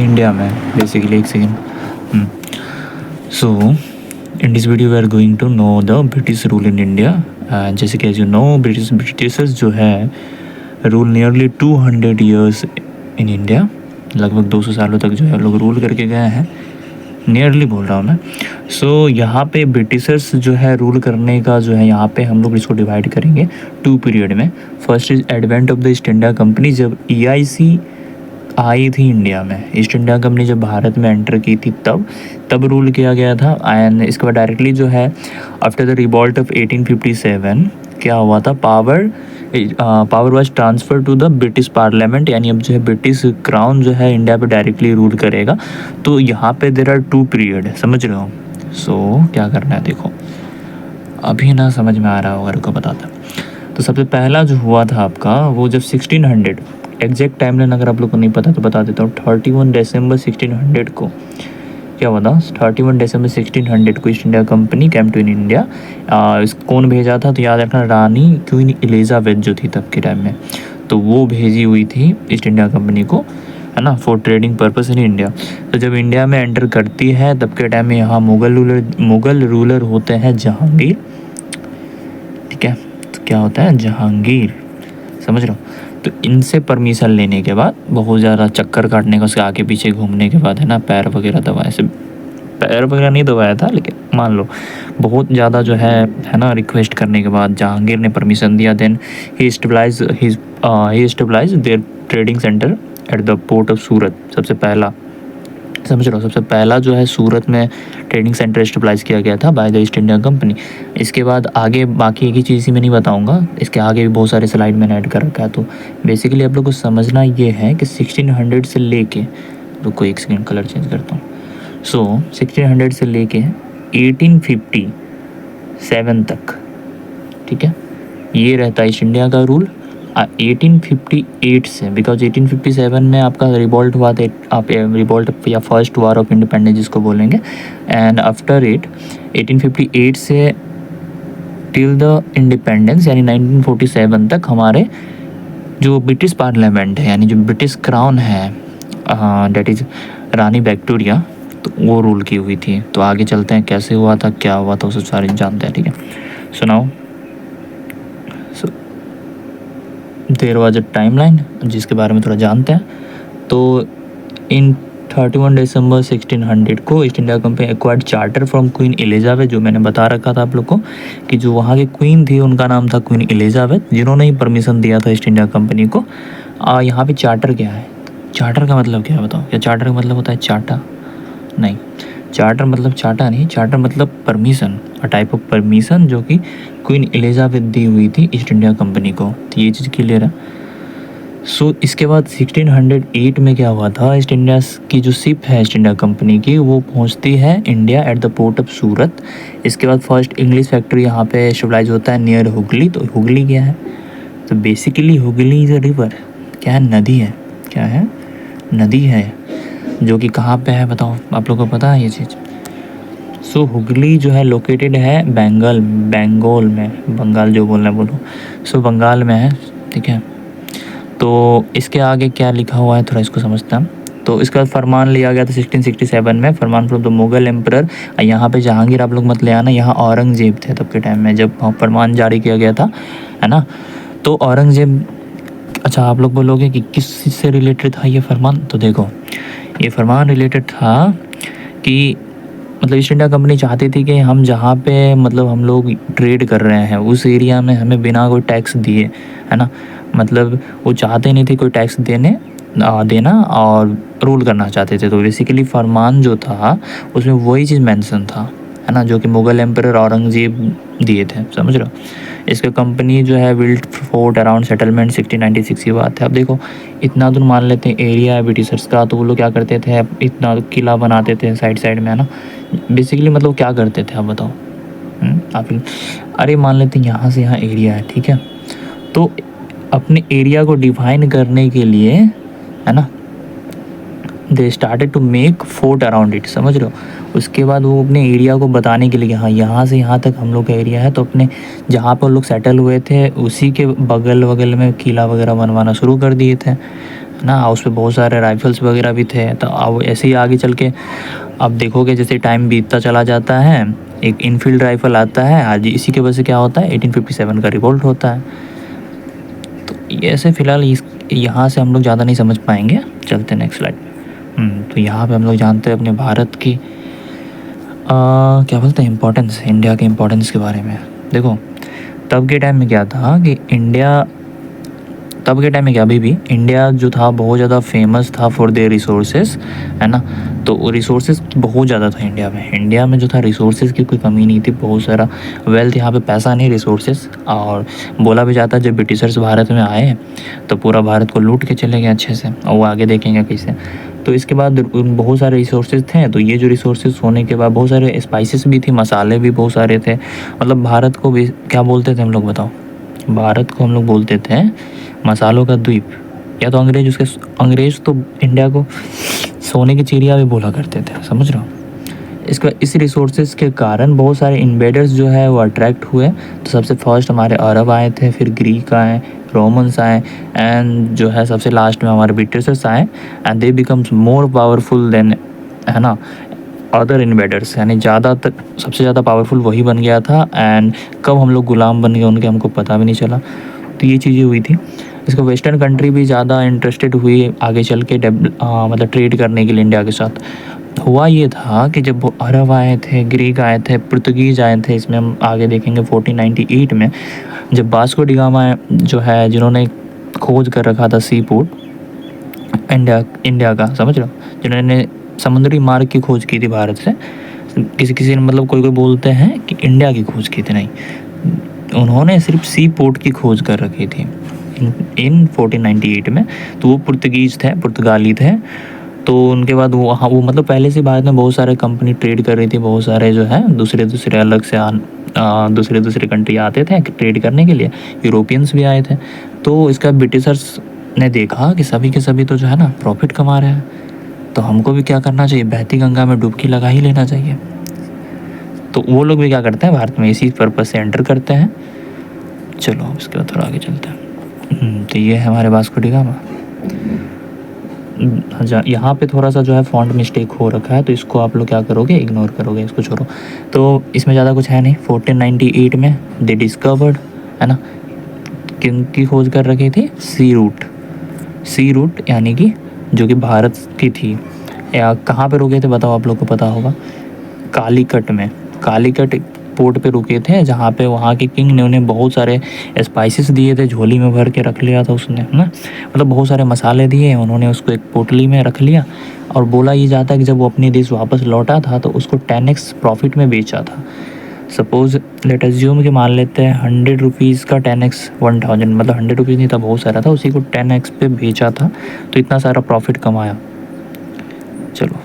India में basically एक second. So in this video we are going to know the British rule in India. जैसे कि as you know Britishers जो है rule nearly 200 years in India. लगभग 200 सालों तक जो है लोग रूल करके गए हैं, नियरली बोल रहा हूँ मैं। सो यहाँ पे ब्रिटिशर्स जो है रूल करने का जो है यहाँ पे हम लोग इसको डिवाइड करेंगे 2 पीरियड में। First is advent of the east India company, जब EIC आई थी इंडिया में, ईस्ट इंडिया कंपनी जब भारत में एंटर की थी तब रूल किया गया था। एंड इसके बाद डायरेक्टली जो है आफ्टर द रिवॉल्ट ऑफ 1857 क्या हुआ था, power was transfer to the British parliament, यानी अब जो है ब्रिटिश क्राउन जो है इंडिया पे डायरेक्टली रूल करेगा। तो यहाँ पे देर आर 2 पीरियड, समझ रहे हो। सो क्या करना है देखो, अभी ना समझ में आ रहा होगा, रुको बताता। तो सबसे पहला जो हुआ था आपका वो जब 1600, एग्जैक्ट टाइमलाइन अगर आप लोग को नहीं पता तो बता देता हूँ। 31 दिसंबर 1600 को क्या हुआ था, 31 दिसंबर 1600 को East India company came to in India. कौन भेजा था तो याद रखना, रानी क्वीन एलिजाबेथ जो थी तब के टाइम में, तो वो भेजी हुई थी ईस्ट इंडिया कंपनी को, है ना, for trading purpose in India. तो जब इंडिया में एंटर करती है तब के टाइम में यहाँ मुगल रूलर होते हैं जहांगीर, ठीक है। तो क्या होता है, जहांगीर, समझ रहे हो। तो इनसे परमिशन लेने के बाद बहुत ज़्यादा चक्कर काटने का, उसके आगे पीछे घूमने के बाद, है ना, पैर वगैरह दबाए, से पैर वगैरह नहीं दबाया था लेकिन मान लो बहुत ज़्यादा जो है ना, रिक्वेस्ट करने के बाद जहांगीर ने परमिशन दिया। Then he establish their trading centre at the port of Surat. सबसे पहला, समझ रहे हो, सबसे पहला जो है सूरत में ट्रेडिंग सेंटर एस्टेब्लाइज किया गया था by the east India company. इसके बाद आगे बाकी एक ही चीज़ ही मैं नहीं बताऊंगा, इसके आगे भी बहुत सारे स्लाइड मैंने ऐड कर रखा है। तो बेसिकली आप लोग को समझना ये है कि 1600 से लेके, रुको एक सेकेंड कलर चेंज करता हूँ। सो 1600 से लेके 1857 तक, ठीक है, ये रहता है ईस्ट इंडिया का रूल। 1858 से, बिकॉज 1857 में आपका रिवॉल्ट हुआ था, आप रिवॉल्ट या फर्स्ट वार ऑफ इंडिपेंडेंस जिसको बोलेंगे। एंड आफ्टर 1858 से टिल द इंडिपेंडेंस यानी 1947 तक हमारे जो ब्रिटिश पार्लियामेंट है, यानी जो ब्रिटिश क्राउन है, डेट इज़ रानी विक्टोरिया, तो वो रूल की हुई थी। तो आगे चलते हैं, कैसे हुआ था, क्या हुआ था, उसे सारे जानते हैं, ठीक है। सुनाओ। देयर वाज अ टाइमलाइन जिसके बारे में थोड़ा जानते हैं। तो इन 31 दिसंबर 1600 को East India company acquired charter from queen Elizabeth, जो मैंने बता रखा था आप लोग को कि जो वहाँ की क्वीन थी उनका नाम था क्वीन एलिजाबेथ, जिन्होंने ही परमिशन दिया था ईस्ट इंडिया कंपनी को। यहाँ पे चार्टर क्या है, चार्टर का मतलब क्या है बताओ, क्या चार्टर का मतलब होता है चाटा? नहीं, चार्टर मतलब चाटा नहीं, चार्टर मतलब permission, a type of permission जो कि क्वीन एलिजाबेथ दी हुई थी ईस्ट इंडिया कंपनी को। तो ये चीज़ क्लियर है। सो इसके बाद 1608 में क्या हुआ था, ईस्ट इंडिया की जो शिप है ईस्ट इंडिया कंपनी की, वो पहुंचती है India at the port of Surat. इसके बाद फर्स्ट इंग्लिश फैक्ट्री यहाँ पे एस्टेब्लाइज होता है नियर हुगली। तो हुगली क्या है, तो basically Hooghly is a river, क्या है, नदी है, क्या है, नदी है, जो कि कहाँ पे है बताओ, आप लोगों को पता है ये चीज़। सो हुगली जो है लोकेटेड है बंगाल में, बंगाल जो बोलना है बोलो, सो बंगाल में है, ठीक है। तो इसके आगे क्या लिखा हुआ है थोड़ा इसको समझते हैं। तो इसका फरमान लिया गया था 1667 में, फरमान फ्रॉम द मुगल एम्परर। यहाँ पे जहांगीर आप लोग मत ले आना, यहाँ औरंगजेब थे तब के टाइम में जब फरमान जारी किया गया था, है ना। तो औरंगजेब, अच्छा आप लोग बोलोगे कि किस से रिलेटेड था ये फरमान, तो देखो ये फरमान रिलेटेड था कि मतलब ईस्ट इंडिया कंपनी चाहती थी कि हम जहाँ पे मतलब हम लोग ट्रेड कर रहे हैं उस एरिया में हमें बिना कोई टैक्स दिए, है ना, मतलब वो चाहते नहीं थे कोई टैक्स देना और रूल करना चाहते थे। तो बेसिकली फरमान जो था उसमें वही चीज़ मेंशन था, है ना, जो कि मुगल एम्परर औरंगजेब दिए थे, समझ रहे हो। इसका कंपनी जो है बिल्ट फोर्ट अराउंड सेटलमेंट 1696 की बात है। अब देखो इतना दूर मान लेते हैं एरिया है ब्रिटिशर्स का, तो वो लोग क्या करते थे, इतना किला बनाते थे साइड में, है ना। बेसिकली मतलब क्या करते थे आप बताओ, आप अरे मान लेते हैं यहाँ से यहाँ एरिया है, ठीक है, तो अपने एरिया को डिफाइन करने के लिए, है ना, they started to make fort around it, समझ रहे हो। उसके बाद वो अपने एरिया को बताने के लिए, हाँ यहाँ से यहाँ तक हम लोग का एरिया है, तो अपने जहाँ पर लोग सेटल हुए थे उसी के बगल में किला वगैरह बनवाना शुरू कर दिए थे, ना, उस पे बहुत सारे राइफल्स वगैरह भी थे। तो अब ऐसे ही आगे चल के आप देखोगे जैसे टाइम बीतता चला जाता है, एक इनफील्ड राइफल आता है, आज इसी की वजह से क्या होता है 1857 का रिवोल्ट होता है। तो ऐसे फ़िलहाल इस यहाँ से हम लोग ज़्यादा नहीं समझ पाएंगे, चलते नेक्स्ट स्लाइड। तो यहाँ पे हम लोग जानते हैं अपने भारत की क्या बोलते हैं इम्पोर्टेंस, इंडिया के इम्पोर्टेंस के बारे में। देखो तब के टाइम में क्या था कि तब के टाइम में क्या, अभी भी इंडिया जो था बहुत ज़्यादा फेमस था फॉर देयर रिसोर्सेज, है ना। तो रिसोर्सेज बहुत ज़्यादा था इंडिया में जो था रिसोर्सेज की कोई कमी नहीं थी, बहुत सारा वेल्थ, यहाँ पे पैसा नहीं रिसोर्सेज। और बोला भी जाता है जब ब्रिटिशर्स भारत में आए तो पूरा भारत को लूट के चले गए अच्छे से, और वो आगे देखेंगे कैसे। तो इसके बाद बहुत सारे रिसोर्सेज थे, तो ये जो रिसोर्सेज होने के बाद बहुत सारे स्पाइसेस भी थी, मसाले भी बहुत सारे थे। मतलब भारत को भी क्या बोलते थे हम लोग बताओ, भारत को हम लोग बोलते थे मसालों का द्वीप, या तो अंग्रेज तो इंडिया को सोने की चिड़िया भी बोला करते थे, समझ रहे हो। इस रिसोर्सेज के कारण बहुत सारे इन्वेडर्स जो है वो अट्रैक्ट हुए। तो सबसे फर्स्ट हमारे अरब आए थे, फिर ग्रीक आए, रोमन्स आए, एंड जो है सबसे लास्ट में हमारे ब्रिटिशर्स आए, and they becomes more powerful than, है ना, अदर इन्वेडर्स, यानी ज़्यादातर सबसे ज़्यादा पावरफुल वही बन गया था। एंड कब हम लोग गुलाम बन गए उनके, हमको पता भी नहीं चला। तो ये चीज़ें हुई थी। इसको वेस्टर्न कंट्री भी ज़्यादा इंटरेस्टेड हुई आगे चल के मतलब ट्रेड करने के लिए इंडिया के साथ। हुआ ये था कि जब वो अरब आए थे, ग्रीक आए थे, पुर्तगीज़ आए थे, इसमें हम आगे देखेंगे 1498 में जब वास्को डी गामा जो है जिन्होंने खोज कर रखा था सी पोर्ट इंडिया का, समझ रहे हो, जिन्होंने समुद्री मार्ग की खोज की थी भारत से। किसी ने मतलब कोई बोलते हैं कि इंडिया की खोज की थी, नहीं, उन्होंने सिर्फ सी पोर्ट की खोज कर रखी थी इन 1498 में। तो वो पुर्तगाली थे। तो उनके बाद वो मतलब पहले से भारत में बहुत सारे कंपनी ट्रेड कर रही थी, बहुत सारे जो है दूसरे अलग से दूसरे कंट्री आते थे ट्रेड करने के लिए, यूरोपियंस भी आए थे। तो इसका ब्रिटिशर्स ने देखा कि सभी के सभी तो जो है ना प्रॉफिट कमा रहे हैं, तो हमको भी क्या करना चाहिए, बहती गंगा में डुबकी लगा ही लेना चाहिए। तो वो लोग भी क्या करते हैं भारत में इसी पर्पज़ से एंटर करते हैं। चलो इसके बाद थोड़ा आगे चलते हैं। तो ये है हमारे वास्को डी गामा। यहाँ पे थोड़ा सा जो है फॉन्ट मिस्टेक हो रखा है, तो इसको आप लोग क्या करोगे, इग्नोर करोगे, इसको छोड़ो। तो इसमें ज़्यादा कुछ है नहीं। 1498 में दे डिस्कवर्ड, है ना, किनकी खोज कर रखी थी, सी रूट यानी कि जो कि भारत की थी। या कहाँ पे रुके थे बताओ, आप लोग को पता होगा, कालीकट पोर्ट पे रुके थे, जहाँ पे वहाँ के किंग ने उन्हें बहुत सारे स्पाइसेस दिए थे, झोली में भर के रख लिया था उसने, है ना, मतलब बहुत सारे मसाले दिए, उन्होंने उसको एक पोटली में रख लिया। और बोला ये जाता है कि जब वो अपने देश वापस लौटा था तो उसको 10x प्रॉफिट में बेचा था। सपोज लेट अज्यूम कि मान लेते हैं 100 रुपीज़ का 10x 1000, मतलब 100 रुपीज़ नहीं था, बहुत सारा था, उसी को 10x पे बेचा था, तो इतना सारा प्रॉफिट कमाया। चलो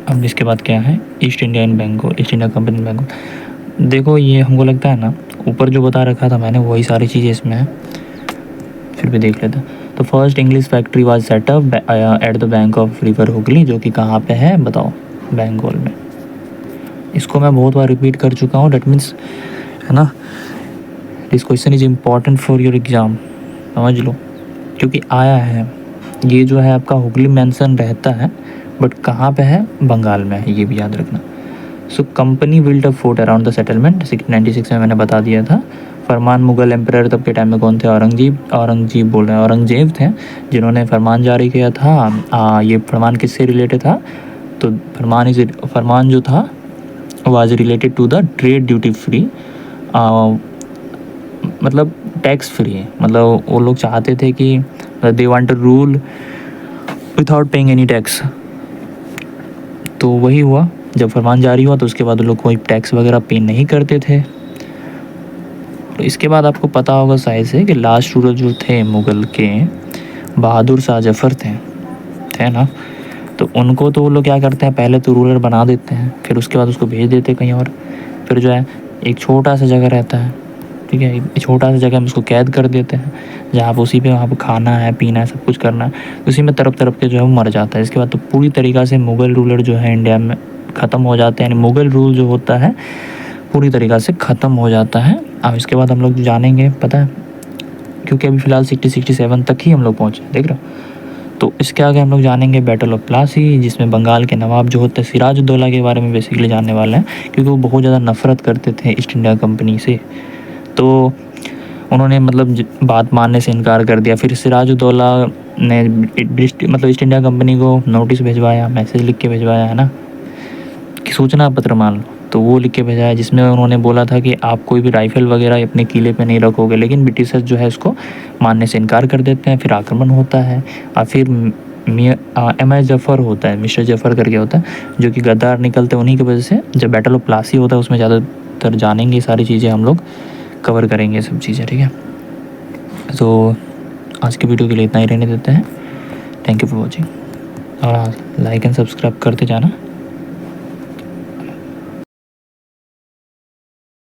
अब इसके बाद क्या है, East India company in Bengal. देखो ये हमको लगता है ना ऊपर जो बता रखा था मैंने वही सारी चीज़ें इसमें है, फिर भी देख लेते हैं। तो first English factory was setup at the bank of river Hooghly, जो कि कहाँ पे है बताओ, बंगाल में। इसको मैं बहुत बार रिपीट कर चुका हूँ, डेट मीन्स, है ना, this question is important for your exam, समझ लो, क्योंकि आया है। ये जो है आपका हुगली मेंशन रहता है, बट कहाँ पे है, बंगाल में है, ये भी याद रखना। So company built a fort around the settlement, 1696 में मैंने बता दिया था। फरमान मुगल एम्परर तब के टाइम में कौन थे, औरंगजेब थे, जिन्होंने फरमान जारी किया था। ये फरमान किससे रिलेटेड था, तो फरमान जो था was related to the trade duty free, मतलब टैक्स फ्री, मतलब वो लोग चाहते थे कि they want to rule without paying any tax. तो वही हुआ, जब फरमान जारी हुआ तो उसके बाद लोग कोई टैक्स वगैरह पे नहीं करते थे। तो इसके बाद आपको पता होगा शायद से कि लास्ट रूलर जो थे मुग़ल के, बहादुर शाह जफ़र थे ना, तो उनको तो वो लोग क्या करते हैं, पहले तो रूलर बना देते हैं, फिर उसके बाद उसको भेज देते हैं कहीं और। फिर जो है एक छोटा सा जगह रहता है, ठीक है, एक छोटा सा जगह में उसको कैद कर देते हैं, जहाँ पर उसी पे वहाँ पर खाना है, पीना है, सब कुछ करना है, उसी में तरफ के जो है वो मर जाता है। इसके बाद तो पूरी तरीक़ा से मुग़ल रूलर जो है इंडिया में ख़त्म हो जाते हैं, यानी मुग़ल रूल जो होता है पूरी तरीक़ा से ख़त्म हो जाता है। अब इसके बाद हम लोग जानेंगे, पता है क्योंकि अभी फ़िलहाल 67 तक ही हम लोग पहुँचे, देख रहे हो। तो इसके आगे हम लोग जानेंगे बैटल ऑफ प्लासी, जिसमें बंगाल के नवाब जो होते हैं सिराजुद्दौला के बारे में बेसिकली जानने वाले हैं, क्योंकि वो बहुत ज़्यादा नफ़रत करते थे ईस्ट इंडिया कंपनी से। तो उन्होंने मतलब बात मानने से इनकार कर दिया। फिर सिराजुद्दौला ने मतलब ईस्ट इंडिया कंपनी को नोटिस भिजवाया, मैसेज लिख के भिजवाया, है ना, कि सूचना पत्र मान लो। तो वो लिख के भेजा है, जिसमें उन्होंने बोला था कि आप कोई भी राइफ़ल वगैरह अपने किले पे नहीं रखोगे, लेकिन ब्रिटिशर्स जो है इसको मानने से इनकार कर देते हैं। फिर आक्रमण होता है और फिर एम आई जफ़र होता है, मिस्टर जफ़र करके होता है, जो कि गद्दार निकलते हैं। उन्हीं की वजह से जब बैटल ऑफ प्लासी होता है उसमें ज़्यादातर जानेंगे, सारी चीज़ें हम लोग कवर करेंगे, सब चीज़ें, ठीक है। तो आज की वीडियो के लिए इतना ही रहने देते हैं। थैंक यू फॉर वॉचिंग, और लाइक एंड सब्सक्राइब करते जाना।